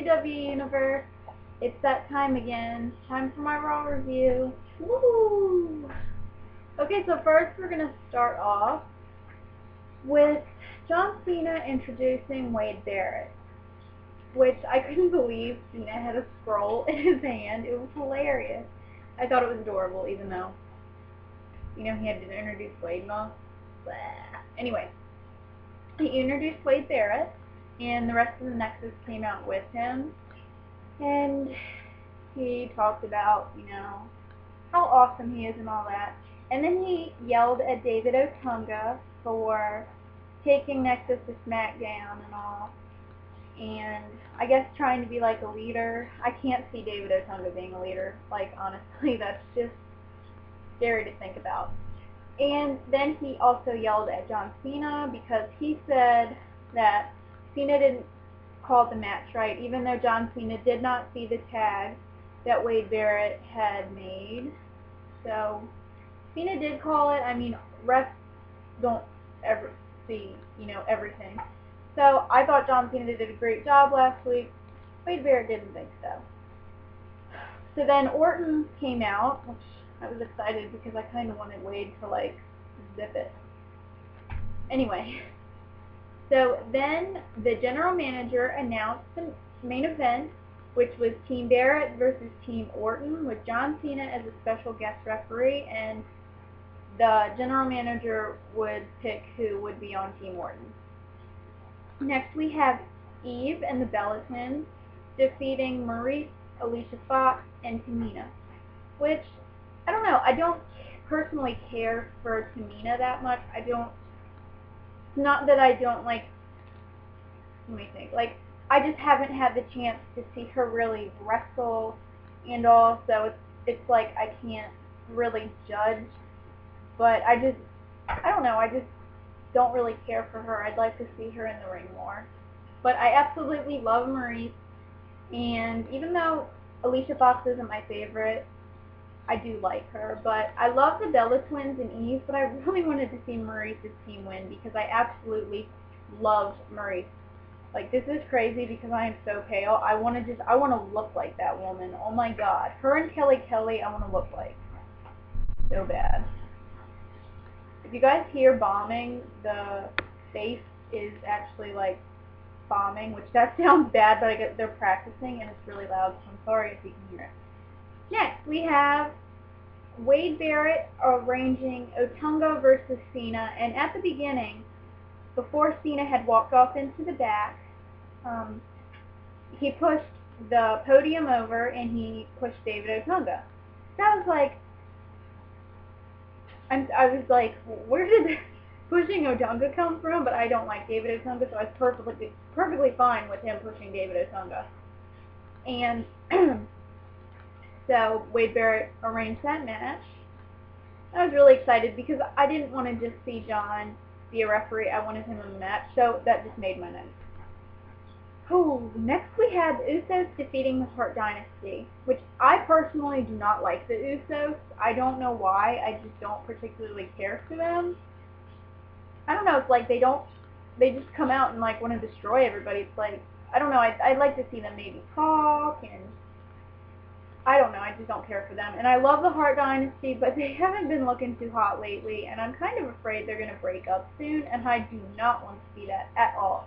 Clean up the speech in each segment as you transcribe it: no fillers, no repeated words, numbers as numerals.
WWE Universe. It's that time again. Time for my Raw review. Woo! Okay, so first we're going to start off with John Cena introducing Wade Barrett, which I couldn't believe Cena had a scroll in his hand. It was hilarious. I thought it was adorable, even though, he had to introduce Wade and all. Blah. Anyway, he introduced Wade Barrett, and the rest of the Nexus came out with him, and he talked about, how awesome he is and all that. And then he yelled at David Otunga for taking Nexus to SmackDown and all, and I guess trying to be like a leader. I can't see David Otunga being a leader. Like, honestly, that's just scary to think about. And then he also yelled at John Cena because he said that Cena didn't call the match right, even though John Cena did not see the tag that Wade Barrett had made. So Cena did call it. I mean, refs don't ever see, everything. So I thought John Cena did a great job last week. Wade Barrett didn't think so. So then Orton came out, which I was excited because I kind of wanted Wade to, zip it. Anyway, so then the general manager announced the main event, which was Team Barrett versus Team Orton, with John Cena as a special guest referee, and the general manager would pick who would be on Team Orton. Next we have Eve and the Bella Twins defeating Maryse, Alicia Fox, and Tamina, which, I don't know, I don't personally care for Tamina that much. Not that I don't let me think, I just haven't had the chance to see her really wrestle and all, so it's like I can't really judge, but I don't know, I just don't really care for her. I'd like to see her in the ring more. But I absolutely love Maryse, and even though Alicia Fox isn't my favorite, I do like her. But I love the Bella Twins and Eve, but I really wanted to see Maryse's team win because I absolutely loved Maryse. This is crazy because I am so pale. I want to look like that woman. Oh my god. Her and Kelly Kelly, I want to look like. So bad. If you guys hear bombing, the bass is actually bombing, which that sounds bad, but I guess they're practicing and it's really loud, so I'm sorry if you can hear it. Next, we have Wade Barrett arranging Otunga versus Cena, and at the beginning, before Cena had walked off into the back, he pushed the podium over and he pushed David Otunga. That was I was like, where did pushing Otunga come from? But I don't like David Otunga, so I was perfectly fine with him pushing David Otunga. And so Wade Barrett arranged that match. I was really excited because I didn't want to just see John be a referee. I wanted him in the match, so that just made my night. Oh, next we had the Usos defeating the Hart Dynasty, which I personally do not like the Usos. I don't know why. I just don't particularly care for them. I don't know. It's they just come out and want to destroy everybody. It's I don't know. I'd like to see them maybe talk, and I don't know. I just don't care for them. And I love the Hart Dynasty, but they haven't been looking too hot lately, and I'm kind of afraid they're going to break up soon, and I do not want to see that at all.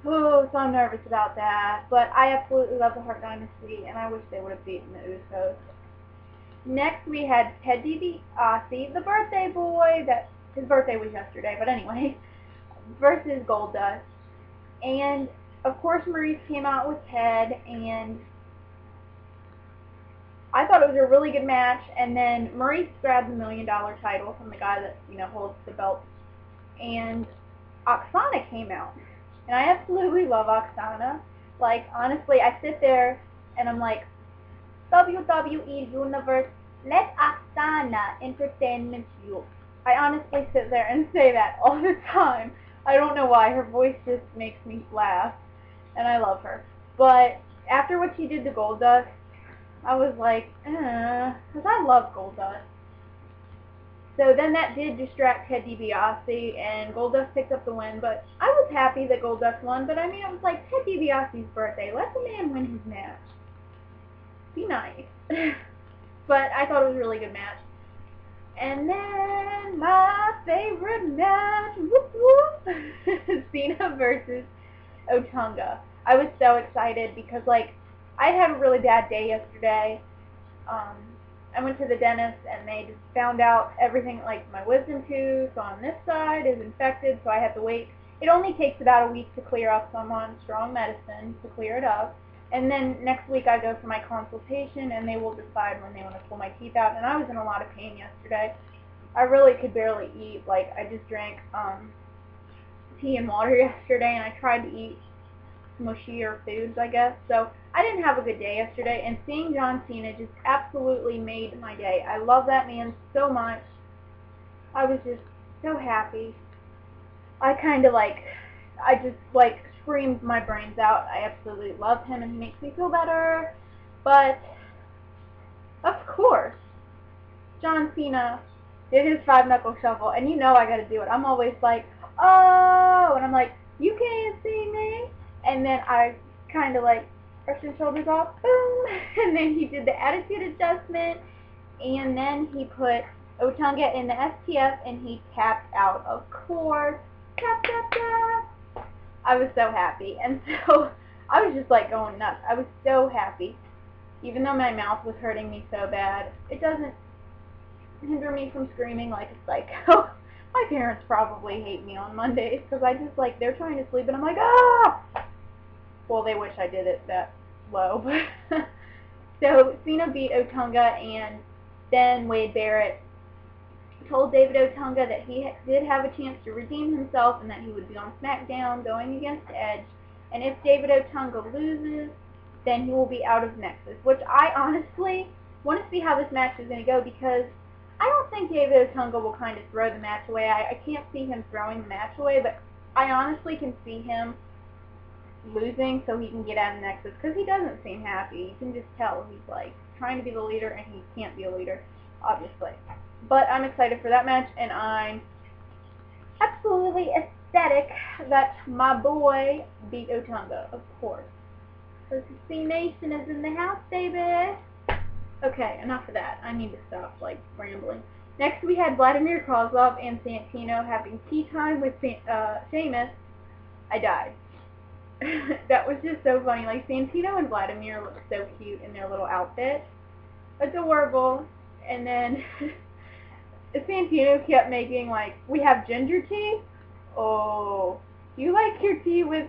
Oh, so I'm nervous about that. But I absolutely love the Hart Dynasty, and I wish they would have beaten the Usos. Next, we had Ted DiBiase, the birthday boy. His birthday was yesterday, but anyway, versus Goldust. And, of course, Maryse came out with Ted, and I thought it was a really good match. And then Maryse grabbed the $1 million title from the guy that, holds the belt. And Oksana came out. And I absolutely love Oksana. Honestly, I sit there and I'm like, WWE Universe, let Oksana entertain you. I honestly sit there and say that all the time. I don't know why. Her voice just makes me laugh. And I love her. But after what she did to Goldust, I was like, because I love Goldust. So then that did distract Ted DiBiase, and Goldust picked up the win. But I was happy that Goldust won. But I mean, it was like Ted DiBiase's birthday. Let the man win his match. Be nice. But I thought it was a really good match. And then my favorite match, whoop whoop, Cena versus Otunga. I was so excited because, like, I had a really bad day yesterday. I went to the dentist and they just found out everything, like my wisdom tooth on this side is infected, so I have to wait. It only takes about a week to clear up, so I'm on strong medicine to clear it up. And then next week I go for my consultation and they will decide when they want to pull my teeth out. And I was in a lot of pain yesterday. I really could barely eat. Like, I just drank tea and water yesterday, and I tried to eat mushier foods, I guess. So I didn't have a good day yesterday, and seeing John Cena just absolutely made my day. I love that man so much. I was just so happy. I just screamed my brains out. I absolutely love him, and he makes me feel better. But of course, John Cena did his 5-knuckle shuffle, and you know I gotta do it. I'm always like, oh, and I'm like, you can't see me. And then I kind of like brushed his shoulders off, boom, and then he did the attitude adjustment, and then he put Otunga in the STF, and he tapped out, of course. Tap, tap, tap. I was so happy, and so I was just like going nuts. I was so happy. Even though my mouth was hurting me so bad, it doesn't hinder me from screaming like a psycho. My parents probably hate me on Mondays because I just they're trying to sleep and I'm like, ah! Well, they wish I did it that low. So Cena beat Otunga, and then Wade Barrett told David Otunga that he did have a chance to redeem himself and that he would be on SmackDown going against Edge. And if David Otunga loses, then he will be out of Nexus, which I honestly want to see how this match is going to go, because I don't think David Otunga will kind of throw the match away. I can't see him throwing the match away, but I honestly can see him losing so he can get out of Nexus, because he doesn't seem happy. You can just tell he's trying to be the leader, and he can't be a leader, obviously. But I'm excited for that match, and I'm absolutely ecstatic that my boy beat Otunga, of course. So C Nation is in the house, baby. Okay, enough of that. I need to stop rambling. Next, we had Vladimir Kozlov and Santino having tea time with Sheamus. I died. That was just so funny. Santino and Vladimir looked so cute in their little outfit. Adorable. And then Santino kept making we have ginger tea? Oh, do you like your tea with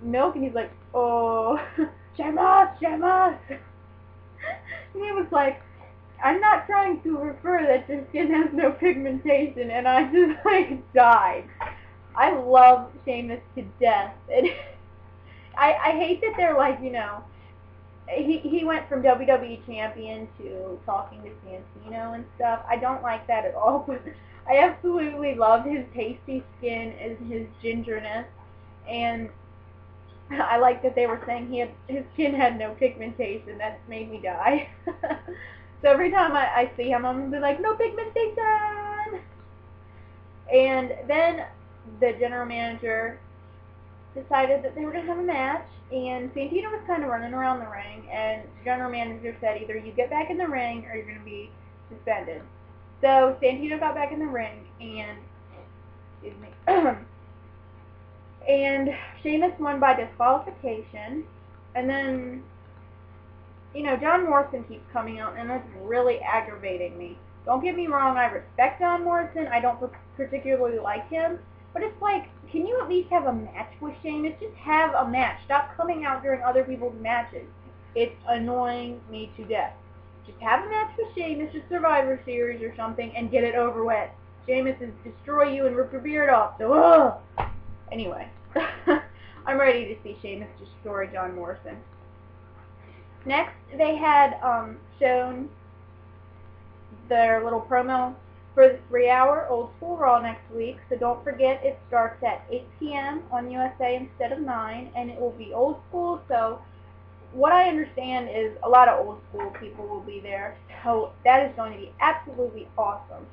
milk? And he's like, oh, Sheamus, Sheamus. And he was like, I'm not trying to refer that your skin has no pigmentation, and I just died. I love Sheamus to death. And I hate that they're he went from WWE champion to talking to Santino and stuff. I don't like that at all, but I absolutely loved his pasty skin and his gingerness, and I like that they were saying his skin had no pigmentation. That made me die. So every time I see him, I'm going to be like, no pigmentation! And then the general manager decided that they were going to have a match, and Santino was kind of running around the ring, and the general manager said either you get back in the ring or you're going to be suspended. So Santino got back in the ring, and excuse me, and Sheamus won by disqualification. And then, John Morrison keeps coming out, and that's really aggravating me. Don't get me wrong, I respect John Morrison. I don't particularly like him. But it's can you at least have a match with Sheamus? Just have a match. Stop coming out during other people's matches. It's annoying me to death. Just have a match with Sheamus, a Survivor Series or something, and get it over with. Sheamus is destroy you and rip your beard off, so ugh! Anyway, I'm ready to see Sheamus destroy John Morrison. Next, they had shown their little promo for the 3-hour Old School Raw next week, so don't forget it starts at 8 p.m. on USA instead of 9, and it will be old school, so what I understand is a lot of old school people will be there, so that is going to be absolutely awesome.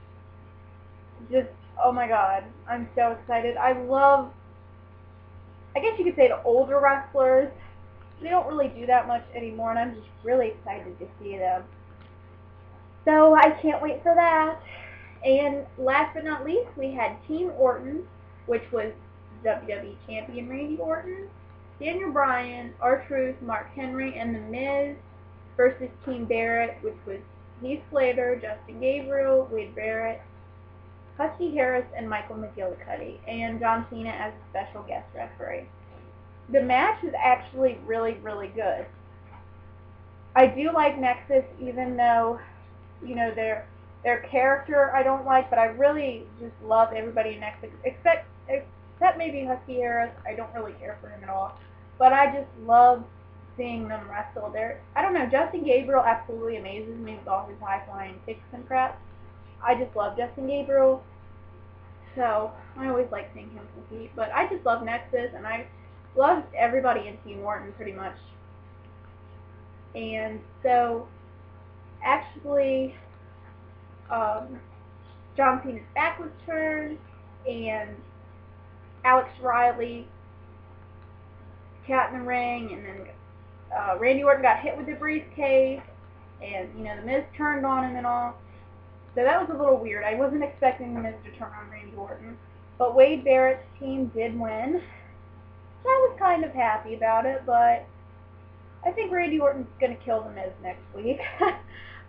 just, oh my god, I'm so excited. I guess you could say the older wrestlers. They don't really do that much anymore, and I'm just really excited to see them. So I can't wait for that. And last but not least, we had Team Orton, which was WWE Champion Randy Orton, Daniel Bryan, R-Truth, Mark Henry, and The Miz versus Team Barrett, which was Heath Slater, Justin Gabriel, Wade Barrett, Husky Harris, and Michael McGillicuddy, and John Cena as a special guest referee. The match is actually really, really good. I do like Nexus, even though, you know, their character I don't like, but I really just love everybody in Nexus, except maybe Husky Harris. I don't really care for him at all, but I just love seeing them wrestle. I don't know, Justin Gabriel absolutely amazes me with all his high-flying kicks and crap. I just love Justin Gabriel, so I always like seeing him compete, but I just love Nexus, and I love everybody in Team Orton pretty much. And so, actually, John Cena's back was turned, and Alex Riley got in the ring, and then Randy Orton got hit with the briefcase, and, you know, The Miz turned on him and all. So that was a little weird. I wasn't expecting The Miz to turn on Randy Orton. But Wade Barrett's team did win. So I was kind of happy about it, but I think Randy Orton's going to kill The Miz next week.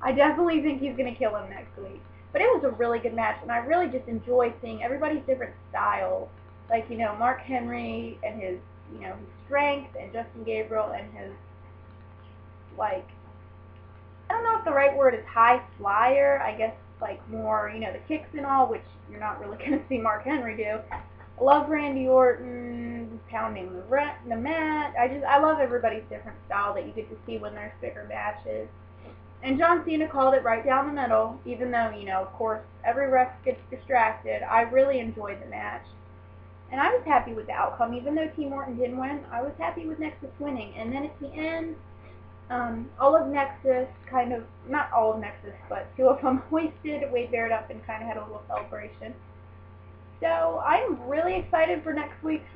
I definitely think he's going to kill him next week. But it was a really good match, and I really just enjoy seeing everybody's different styles. Like, you know, Mark Henry and his, you know, his strength, and Justin Gabriel and his, like, I don't know if the right word is high flyer. I guess, like, more, you know, the kicks and all, which you're not really going to see Mark Henry do. I love Randy Orton pounding the mat. I love everybody's different style that you get to see when there's bigger matches. And John Cena called it right down the middle, even though, you know, of course, every ref gets distracted. I really enjoyed the match. And I was happy with the outcome. Even though Team Orton didn't win, I was happy with Nexus winning. And then at the end, all of Nexus kind of, not all of Nexus, but two of them hoisted Wade Barrett up and kind of had a little celebration. So I'm really excited for next week's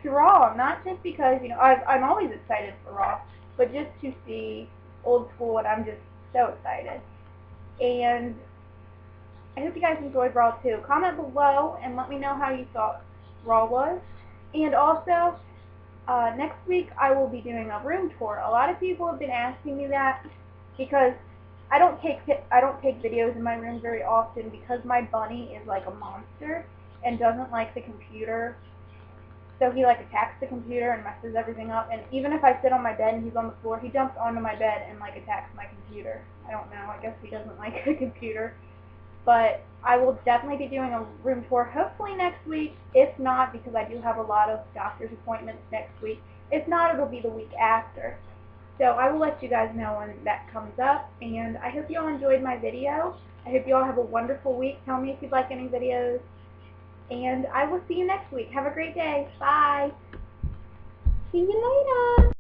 Raw. Not just because, you know, I'm always excited for Raw, but just to see old school, and I'm just so excited. And I hope you guys enjoyed Raw too. Comment below and let me know how you thought Raw was. And also, next week I will be doing a room tour. A lot of people have been asking me that because I don't take videos in my room very often because my bunny is like a monster and doesn't like the computer. So he like attacks the computer and messes everything up. And even if I sit on my bed and he's on the floor, he jumps onto my bed and like attacks my computer. I don't know. I guess he doesn't like the computer. But I will definitely be doing a room tour hopefully next week. If not, because I do have a lot of doctor's appointments next week. If not, it'll be the week after. So I will let you guys know when that comes up. And I hope you all enjoyed my video. I hope you all have a wonderful week. Tell me if you'd like any videos. And I will see you next week. Have a great day. Bye. See you later.